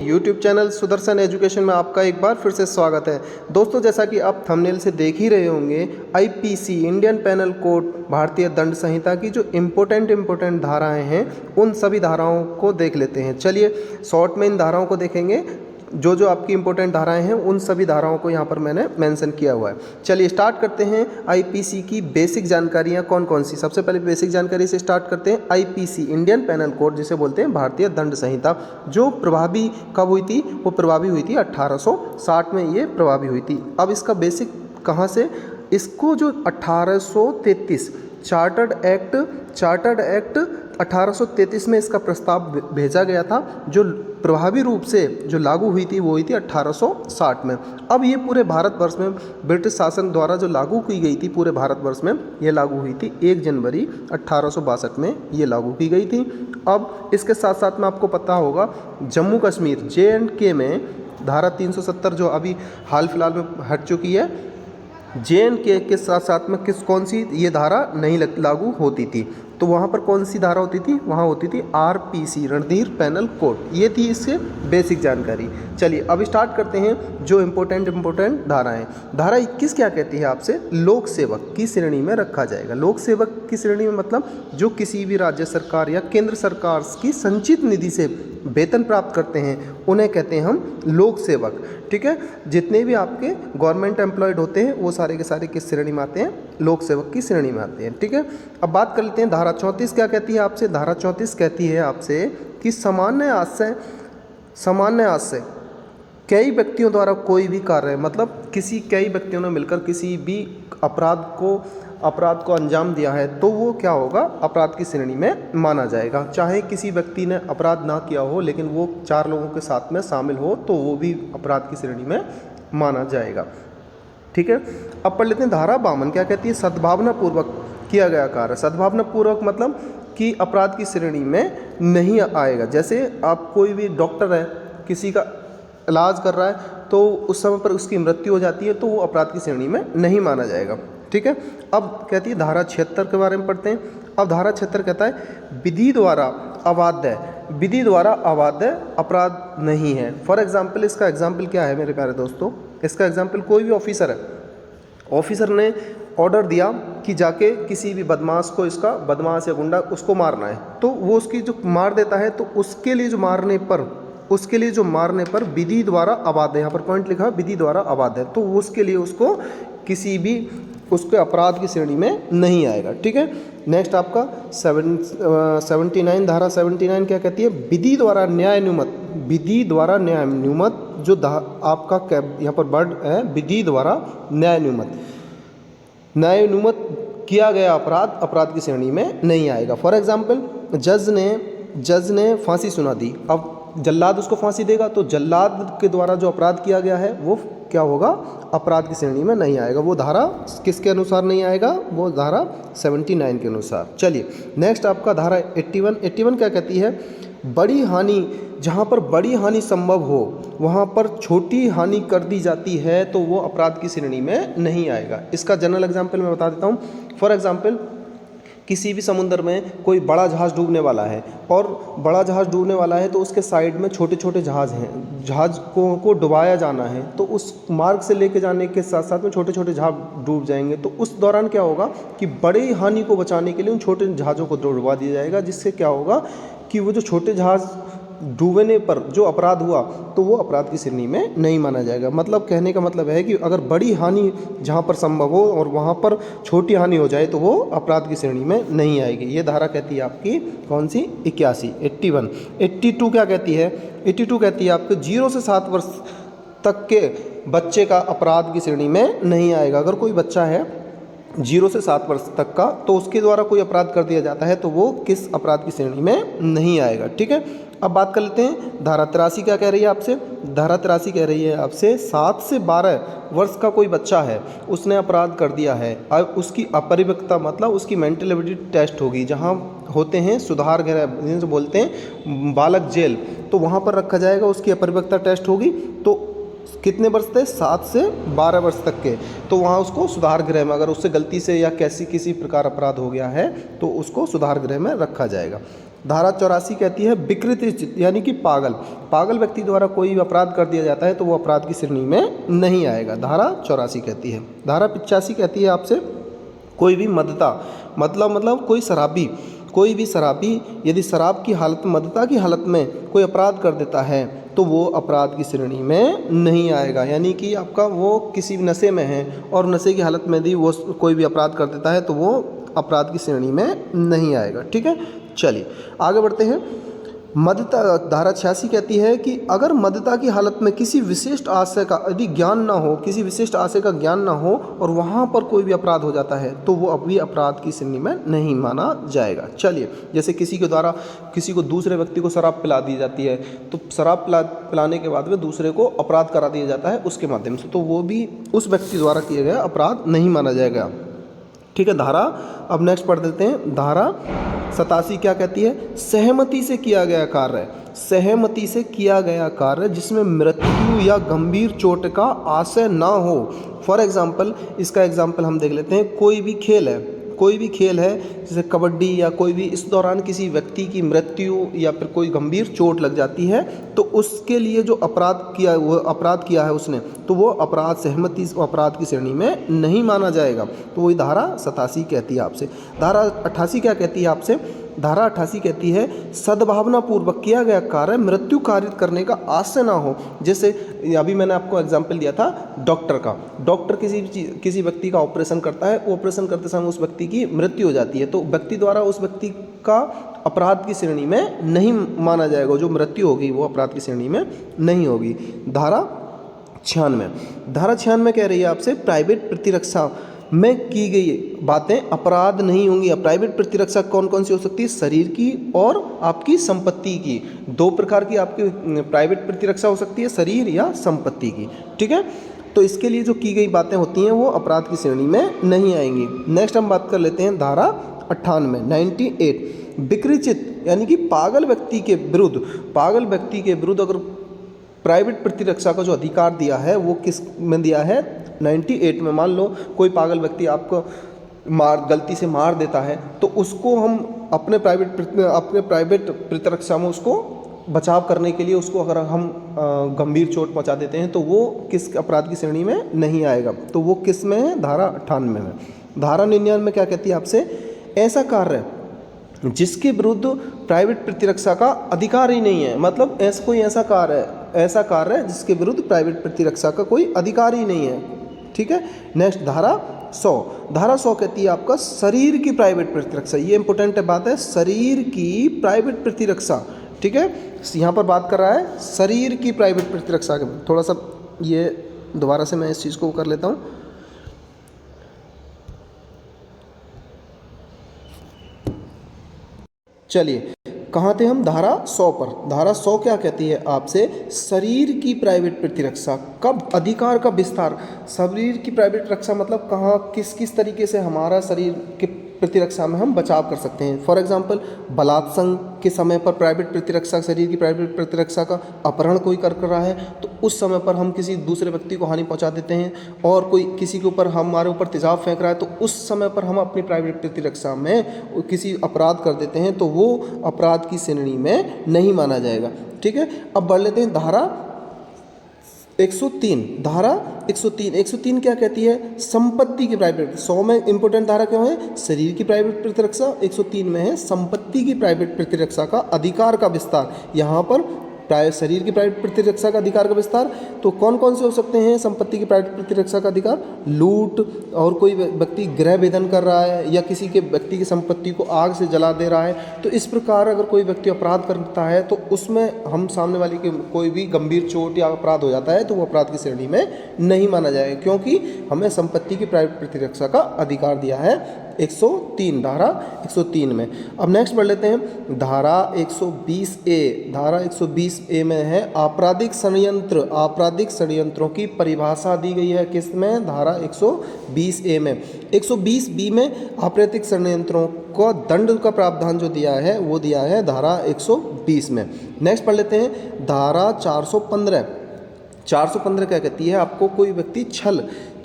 YouTube channel Sudarshan education में आपका एक बार फिर से स्वागत है। दोस्तों, जैसा कि आप थंबनेल से देख ही रहे होंगे, आईपीसी इंडियन पेनल कोड भारतीय दंड संहिता की जो इम्पोर्टेंट धाराएं हैं उन सभी धाराओं को देख लेते हैं। चलिए शॉर्ट में इन धाराओं को देखेंगे। जो आपकी इंपॉर्टेंट धाराएं हैं उन सभी धाराओं को यहाँ पर मैंने मेंशन किया हुआ है। चलिए स्टार्ट करते हैं आईपीसी की बेसिक जानकारियाँ कौन कौन सी। सबसे पहले बेसिक जानकारी से स्टार्ट करते हैं। आईपीसी इंडियन पेनल कोड जिसे बोलते हैं भारतीय दंड संहिता, जो प्रभावी कब हुई थी? वो प्रभावी हुई थी 1860 में ये प्रभावी हुई थी। अब इसका बेसिक कहाँ से? इसको जो 1833 चार्टर्ड एक्ट 1833 में इसका प्रस्ताव भेजा गया था, जो प्रभावी रूप से जो लागू हुई थी वो हुई थी 1860 में। अब ये पूरे भारतवर्ष में ब्रिटिश शासन द्वारा जो लागू की गई थी, पूरे भारतवर्ष में ये लागू हुई थी 1 जनवरी 1862 में ये लागू की गई थी। अब इसके साथ साथ में आपको पता होगा जम्मू कश्मीर JNK में धारा 370 जो अभी हाल फिलहाल में हट चुकी है, JNK के साथ साथ में कौन सी ये धारा नहीं लागू होती थी? तो वहाँ पर कौन सी धारा होती थी? वहाँ होती थी RPC रणधीर पेनल कोड। ये थी इससे बेसिक जानकारी। चलिए अब स्टार्ट करते हैं जो इम्पोर्टेंट धाराएं। धारा 21 क्या कहती है आपसे? लोक सेवक की श्रेणी में रखा जाएगा। लोक सेवक की श्रेणी में मतलब जो किसी भी राज्य सरकार या केंद्र सरकार की संचित निधि से वेतन प्राप्त करते हैं उन्हें कहते हैं हम लोक सेवक। ठीक है, जितने भी आपके गवर्नमेंट एम्प्लॉयड होते हैं वो सारे के सारे किस श्रेणी में आते हैं? लोक सेवक की श्रेणी में आते हैं। ठीक है, अब बात कर लेते हैं धारा 34 क्या कहती है आपसे? धारा 34 कहती है आपसे कि सामान्य आशय कई व्यक्तियों द्वारा कोई भी कार्य, मतलब कई व्यक्तियों ने मिलकर किसी भी अपराध को अंजाम दिया है तो वो क्या होगा? अपराध की श्रेणी में माना जाएगा। चाहे किसी व्यक्ति ने अपराध ना किया हो लेकिन वो 4 लोगों के साथ में शामिल हो तो वो भी अपराध की श्रेणी में माना जाएगा। ठीक है, अब पढ़ लेते हैं धारा 52 क्या कहती है? सद्भावनापूर्वक किया गया कार्य। सद्भावनापूर्वक मतलब कि अपराध की श्रेणी में नहीं आएगा। जैसे आप कोई भी डॉक्टर है, किसी का इलाज कर रहा है तो उस समय पर उसकी मृत्यु हो जाती है तो वो अपराध की श्रेणी में नहीं माना जाएगा। ठीक है, अब कहती है धारा 76 के बारे में पढ़ते हैं। अब धारा 76 कहता है विधि द्वारा अबाध्य अपराध नहीं है। फॉर एग्जाम्पल, इसका एग्जाम्पल क्या है मेरे प्यारे दोस्तों? इसका एग्जाम्पल कोई भी ऑफिसर है, ऑफिसर ने ऑर्डर दिया कि जाके किसी भी बदमाश को, इसका बदमाश या गुंडा उसको मारना है, तो वो उसकी जो मार देता है तो उसके लिए जो मारने पर विधि द्वारा अबाध्य, यहाँ पर पॉइंट लिखा है विधि द्वारा अबाध्य, तो उसके लिए उसको किसी भी उसके अपराध की श्रेणी में नहीं आएगा। ठीक है, नेक्स्ट आपका 79 धारा 79 क्या कहती है? विधि द्वारा न्यायानुमत जो आपका यहाँ पर वर्ड है, विधि द्वारा न्यायानुमत किया गया अपराध की श्रेणी में नहीं आएगा। फॉर एग्जाम्पल, जज ने फांसी सुना दी, अब जल्लाद उसको फांसी देगा तो जल्लाद के द्वारा जो अपराध किया गया है वो क्या होगा? अपराध की श्रेणी में नहीं आएगा। वो धारा किसके अनुसार नहीं आएगा? वो धारा 79 के अनुसार। चलिए नेक्स्ट आपका धारा 81 क्या कहती है? बड़ी हानि, जहाँ पर बड़ी हानि संभव हो वहाँ पर छोटी हानि कर दी जाती है तो वो अपराध की श्रेणी में नहीं आएगा। इसका जनरल एग्जाम्पल मैं बता देता हूँ। फॉर एग्जाम्पल, किसी भी समुद्र में कोई बड़ा जहाज़ डूबने वाला है तो उसके साइड में छोटे छोटे जहाज़ हैं, जहाज़ को डुबाया जाना है तो उस मार्ग से लेके जाने के साथ साथ में छोटे छोटे जहाज़ डूब जाएंगे, तो उस दौरान क्या होगा कि बड़ी हानि को बचाने के लिए उन छोटे जहाज़ों को डुबा दिया जाएगा, जिससे क्या होगा कि वो जो छोटे जहाज़ डूबने पर जो अपराध हुआ तो वो अपराध की श्रेणी में नहीं माना जाएगा। मतलब कहने का मतलब है कि अगर बड़ी हानि जहाँ पर संभव हो और वहाँ पर छोटी हानि हो जाए तो वो अपराध की श्रेणी में नहीं आएगी। ये धारा कहती है आपकी कौन सी? 81। 82 क्या कहती है? 82 कहती है आपके 0 से 7 वर्ष तक के बच्चे का अपराध की श्रेणी में नहीं आएगा। अगर कोई बच्चा है 0 से 7 वर्ष तक का तो उसके द्वारा कोई अपराध कर दिया जाता है तो वो किस अपराध की श्रेणी में नहीं आएगा। ठीक है, अब बात कर लेते हैं धारा 83 क्या कह रही है आपसे? धारा 83 कह रही है आपसे 7 से 12 वर्ष का कोई बच्चा है, उसने अपराध कर दिया है, अब उसकी अपरिपक्वता मतलब उसकी मेंटल एबिलिटी टेस्ट होगी, जहाँ होते हैं सुधार गृह जिसे बोलते हैं बालक जेल, तो वहाँ पर रखा जाएगा, उसकी अपरिपक्वता टेस्ट होगी तो कितने वर्ष थे, 7 से 12 वर्ष तक के, तो वहाँ उसको सुधार गृह में, अगर उससे गलती से या किसी प्रकार अपराध हो गया है तो उसको सुधार गृह में रखा जाएगा। धारा 84 कहती है विकृत यानी कि पागल व्यक्ति द्वारा कोई भी अपराध कर दिया जाता है तो वो अपराध की श्रेणी में नहीं आएगा, धारा 84 कहती है। धारा 85 कहती है आपसे कोई भी मदता मतलब कोई भी शराबी यदि शराब की हालत मदता की हालत में कोई अपराध कर देता है तो वो अपराध की श्रेणी में नहीं आएगा। यानी कि आपका वो किसी नशे में है और नशे की हालत में यदि वो कोई भी अपराध कर देता है तो वो अपराध की श्रेणी में नहीं आएगा। ठीक है, चलिए आगे बढ़ते हैं। मदता, धारा 86 कहती है कि अगर मदता की हालत में किसी विशिष्ट आशय का यदि ज्ञान ना हो, किसी विशिष्ट आशय का ज्ञान ना हो और वहाँ पर कोई भी अपराध हो जाता है तो वो अभी अपराध की श्रेणी में नहीं माना जाएगा। चलिए, जैसे किसी के द्वारा किसी को दूसरे व्यक्ति को शराब पिला दी जाती है तो शराब पिलाने के बाद में दूसरे को अपराध करा दिया जाता है उसके माध्यम से, तो वो भी उस व्यक्ति द्वारा किया गया अपराध नहीं माना जाएगा। ठीक है, धारा अब नेक्स्ट पढ़ देते हैं। धारा 87 क्या कहती है, सहमति से किया गया कार्य, सहमति से किया गया कार्य जिसमें मृत्यु या गंभीर चोट का आशय ना हो। फॉर एग्जाम्पल, इसका एग्जाम्पल हम देख लेते हैं। कोई भी खेल है जैसे कबड्डी या कोई भी, इस दौरान किसी व्यक्ति की मृत्यु या फिर कोई गंभीर चोट लग जाती है तो उसके लिए जो अपराध किया है उसने, तो वो अपराध सहमति अपराध की श्रेणी में नहीं माना जाएगा। तो वही धारा 87 कहती है आपसे। धारा 88 क्या कहती है आपसे, धारा 88 कहती है सद्भावना पूर्वक किया गया कार्य मृत्यु कारित करने का आशय ना हो। जैसे अभी मैंने आपको एग्जाम्पल दिया था डॉक्टर का, डॉक्टर किसी व्यक्ति का ऑपरेशन करता है, ऑपरेशन करते समय उस व्यक्ति की मृत्यु हो जाती है तो व्यक्ति द्वारा उस व्यक्ति का अपराध की श्रेणी में नहीं माना जाएगा, जो मृत्यु होगी वो अपराध की श्रेणी में नहीं होगी। धारा 96 कह रही है आपसे प्राइवेट प्रतिरक्षा में की गई बातें अपराध नहीं होंगी। प्राइवेट प्रतिरक्षा कौन कौन सी हो सकती है, शरीर की और आपकी संपत्ति की। 2 प्रकार की आपकी प्राइवेट प्रतिरक्षा हो सकती है, शरीर या संपत्ति की। ठीक है, तो इसके लिए जो की गई बातें होती हैं वो अपराध की श्रेणी में नहीं आएंगी। नेक्स्ट हम बात कर लेते हैं धारा 98 विकृचित यानी कि पागल व्यक्ति के विरुद्ध अगर प्राइवेट प्रतिरक्षा का जो अधिकार दिया है वो किस में दिया है, 98 में। मान लो कोई पागल व्यक्ति आपको गलती से मार देता है तो उसको हम अपने प्राइवेट प्रतिरक्षा में उसको बचाव करने के लिए उसको अगर हम गंभीर चोट पहुंचा देते हैं तो वो किस अपराध की श्रेणी में नहीं आएगा, तो वो किस में है, धारा 98 में। धारा 99 में क्या कहती है आपसे, ऐसा कार्य जिसके विरुद्ध प्राइवेट प्रतिरक्षा का अधिकार ही नहीं है, मतलब ऐसा कार्य है जिसके विरुद्ध प्राइवेट प्रतिरक्षा का कोई अधिकार ही नहीं है। ठीक है, नेक्स्ट धारा 100 कहती है आपका शरीर की प्राइवेट प्रतिरक्षा। ये इंपॉर्टेंट बात है, शरीर की प्राइवेट प्रतिरक्षा। ठीक है, यहाँ पर बात कर रहा है शरीर की प्राइवेट प्रतिरक्षा के। थोड़ा सा ये दोबारा से मैं इस चीज़ को कर लेता हूँ। चलिए, कहाँ थे हम, धारा 100 पर। धारा 100 क्या कहती है आपसे, शरीर की प्राइवेट प्रतिरक्षा कब अधिकार का विस्तार। शरीर की प्राइवेट रक्षा मतलब कहाँ किस तरीके से हमारा शरीर के प्रतिरक्षा में हम बचाव कर सकते हैं। फॉर एग्जांपल, बलात्संग के समय पर प्राइवेट प्रतिरक्षा, शरीर की प्राइवेट प्रतिरक्षा का अपहरण कोई कर रहा है तो उस समय पर हम किसी दूसरे व्यक्ति को हानि पहुंचा देते हैं, और कोई किसी के ऊपर हमारे ऊपर तेजाब फेंक रहा है तो उस समय पर हम अपनी प्राइवेट प्रतिरक्षा में किसी अपराध कर देते हैं तो वो अपराध की श्रेणी में नहीं माना जाएगा। ठीक है, अब बढ़ लेते हैं धारा 103। धारा 103 क्या कहती है, संपत्ति की प्राइवेट। 100 में इंपॉर्टेंट धारा क्यों है, शरीर की प्राइवेट प्रतिरक्षा, 103 में है संपत्ति की प्राइवेट प्रतिरक्षा का अधिकार का विस्तार। यहाँ पर शरीर की प्राइवेट प्रतिरक्षा का अधिकार का विस्तार तो कौन कौन से हो सकते हैं संपत्ति की प्राइवेट प्रतिरक्षा का अधिकार, लूट, और कोई व्यक्ति गृह भेदन कर रहा है या किसी के व्यक्ति की संपत्ति को आग से जला दे रहा है, तो इस प्रकार अगर कोई व्यक्ति अपराध करता है तो उसमें हम सामने वाले के कोई भी गंभीर चोट या अपराध हो जाता है तो वो अपराध की श्रेणी में नहीं माना जाएगा, क्योंकि हमें संपत्ति की प्राइवेट प्रतिरक्षा का अधिकार दिया है 103, धारा 103 में। अब नेक्स्ट बढ़ लेते हैं धारा 120A। धारा 120A में है आपराधिक षड्यंत्र। आपराधिक षड्यंत्रों की परिभाषा दी गई है किस में, धारा 120A में। 120B में आपराधिक षड्यंत्रों को दंड का प्रावधान जो दिया है वो दिया है धारा 120 में। नेक्स्ट पढ़ लेते हैं धारा 415। 415 क्या कहती है आपको, कोई व्यक्ति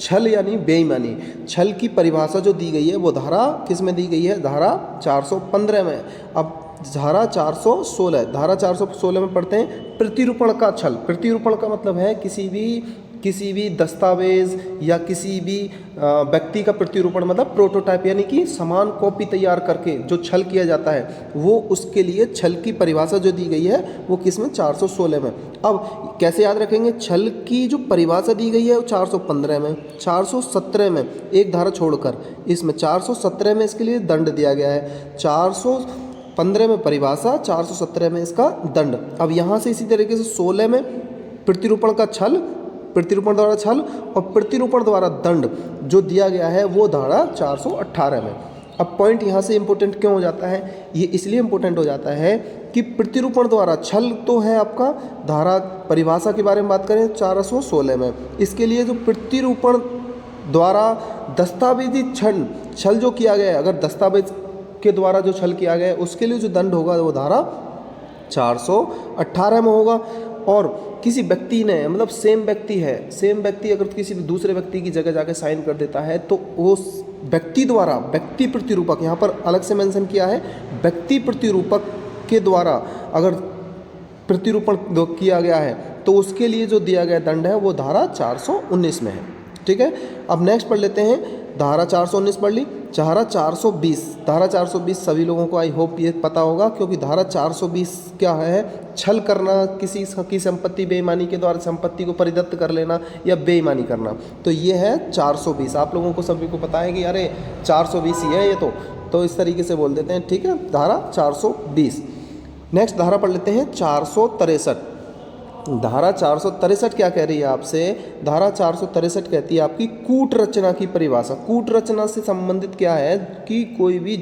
छल यानी बेईमानी, छल की परिभाषा जो दी गई है वो धारा किस में दी गई है, धारा 415 में। अब धारा 416 में पढ़ते हैं प्रतिरूपण का छल। प्रतिरूपण का मतलब है किसी भी दस्तावेज या किसी भी व्यक्ति का प्रतिरूपण, मतलब प्रोटोटाइप, यानी कि समान कॉपी तैयार करके जो छल किया जाता है, वो उसके लिए छल की परिभाषा जो दी गई है वो किसमें, 416 में। अब कैसे याद रखेंगे, छल की जो परिभाषा दी गई है वो 415 में, 417 में एक धारा छोड़कर, इसमें 417 में इसके लिए दंड दिया गया है। 415 में परिभाषा, 417 में इसका दंड। अब यहाँ से इसी तरीके से 16 में प्रतिरूपण का छल, प्रतिरूपण द्वारा छल और प्रतिरूपण द्वारा दंड जो दिया गया है वो धारा 418 में। अब पॉइंट यहाँ से इम्पोर्टेंट क्यों हो जाता है, ये इसलिए इम्पोर्टेंट हो जाता है कि प्रतिरूपण द्वारा छल तो है आपका धारा, परिभाषा के बारे में बात करें 416 में, इसके लिए जो प्रतिरूपण द्वारा दस्तावेजी छल जो किया गया है, अगर दस्तावेज के द्वारा जो छल किया गया है उसके लिए जो दंड होगा वो धारा 418 में होगा। और किसी व्यक्ति ने, मतलब सेम व्यक्ति अगर किसी दूसरे व्यक्ति की जगह जाके साइन कर देता है तो उस व्यक्ति द्वारा, व्यक्ति प्रतिरूपक, यहाँ पर अलग से मेंशन किया है, व्यक्ति प्रतिरूपक के द्वारा अगर प्रतिरूपण किया गया है तो उसके लिए जो दिया गया दंड है वो धारा 419 में है। ठीक है, अब नेक्स्ट पढ़ लेते हैं, धारा 419 पढ़ ली। धारा 420 सभी लोगों को आई होप ये पता होगा, क्योंकि धारा 420 क्या है, छल करना, किसी की संपत्ति बेईमानी के द्वारा संपत्ति को परिदत्त कर लेना या बेईमानी करना, तो ये है 420। आप लोगों को सभी को पता है कि अरे 420 ही है ये, तो इस तरीके से बोल देते हैं। ठीक है, धारा 420। नेक्स्ट धारा पढ़ लेते हैं 463। धारा 463 क्या कह रही है आपसे, धारा 463 कहती है आपकी कूट रचना की परिभाषा। कूट रचना से संबंधित क्या है कि कोई भी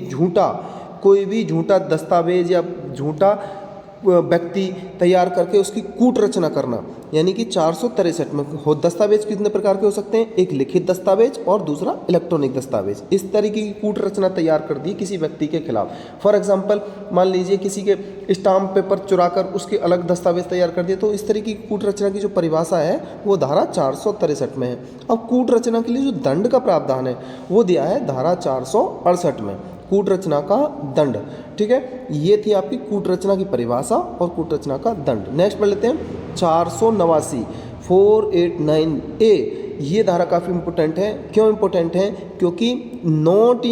झूठा दस्तावेज या झूठा व्यक्ति तैयार करके उसकी कूट रचना करना, यानी कि 463 में दस्तावेज कितने प्रकार के हो सकते हैं, एक लिखित दस्तावेज और दूसरा इलेक्ट्रॉनिक दस्तावेज। इस तरीके की कूट रचना तैयार कर दी किसी व्यक्ति के खिलाफ। फॉर एग्जांपल मान लीजिए किसी के स्टाम्प पेपर चुराकर उसके अलग दस्तावेज तैयार कर दिए, तो इस तरीके की कूट रचना की जो परिभाषा है वो धारा 463 में है। अब कूट रचना के लिए जो दंड का प्रावधान है वो दिया है धारा 468 में, कूट रचना का दंड। ठीक है, ये थी आपकी कूट रचना की परिभाषा और कूट रचना का दंड। नेक्स्ट पढ़ लेते हैं 489A। ये धारा काफ़ी इंपॉर्टेंट है। क्यों इंपॉर्टेंट है, क्योंकि नोट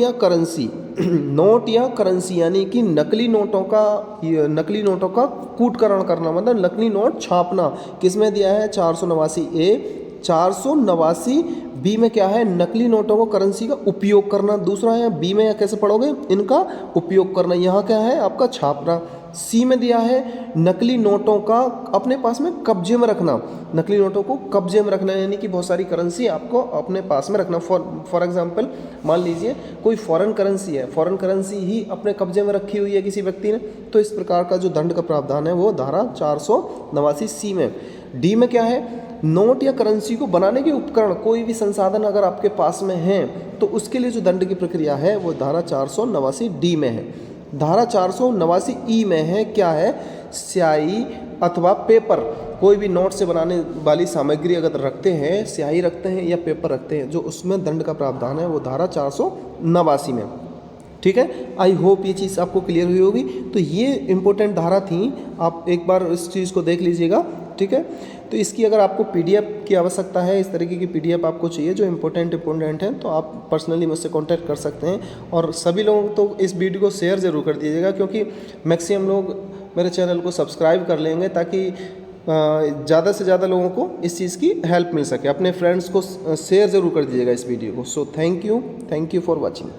या करेंसी यानी कि नकली नोटों का कूटकरण करना, मतलब नकली नोट छापना, किसमें दिया है 489A। 489B में क्या है, नकली नोटों को करेंसी का उपयोग करना। दूसरा है बी में कैसे पढ़ोगे, इनका उपयोग करना, यहाँ क्या है आपका छापना। सी में दिया है नकली नोटों का अपने पास में कब्जे में रखना, नकली नोटों को कब्जे में रखना, यानी कि बहुत सारी करेंसी आपको अपने पास में रखना। फॉर एग्जांपल मान लीजिए कोई फॉरेन करेंसी है, फॉरेन करेंसी ही अपने कब्जे में रखी हुई है किसी व्यक्ति ने, तो इस प्रकार का जो दंड का प्रावधान है वो धारा 489C में। डी में क्या है, नोट या करेंसी को बनाने के उपकरण, कोई भी संसाधन अगर आपके पास में है तो उसके लिए जो दंड की प्रक्रिया है वो धारा 489D में है। धारा 489E में है क्या है, स्याही अथवा पेपर, कोई भी नोट से बनाने वाली सामग्री अगर रखते हैं, स्याही रखते हैं या पेपर रखते हैं, जो उसमें दंड का प्रावधान है वो धारा 489 में। ठीक है, आई होप ये चीज़ आपको क्लियर हुई होगी। तो ये इंपॉर्टेंट धारा थी, आप एक बार इस चीज़ को देख लीजिएगा। ठीक है, तो इसकी अगर आपको PDF की आवश्यकता है, इस तरीके की PDF आपको चाहिए जो इंपॉर्टेंट हैं, तो आप पर्सनली मुझसे कांटेक्ट कर सकते हैं। और सभी लोगों तो इस वीडियो को शेयर ज़रूर कर दीजिएगा, क्योंकि मैक्सिमम लोग मेरे चैनल को सब्सक्राइब कर लेंगे ताकि ज़्यादा से ज़्यादा लोगों को इस चीज़ की हेल्प मिल सके। अपने फ्रेंड्स को शेयर ज़रूर कर दीजिएगा इस वीडियो को। So thank you for watching.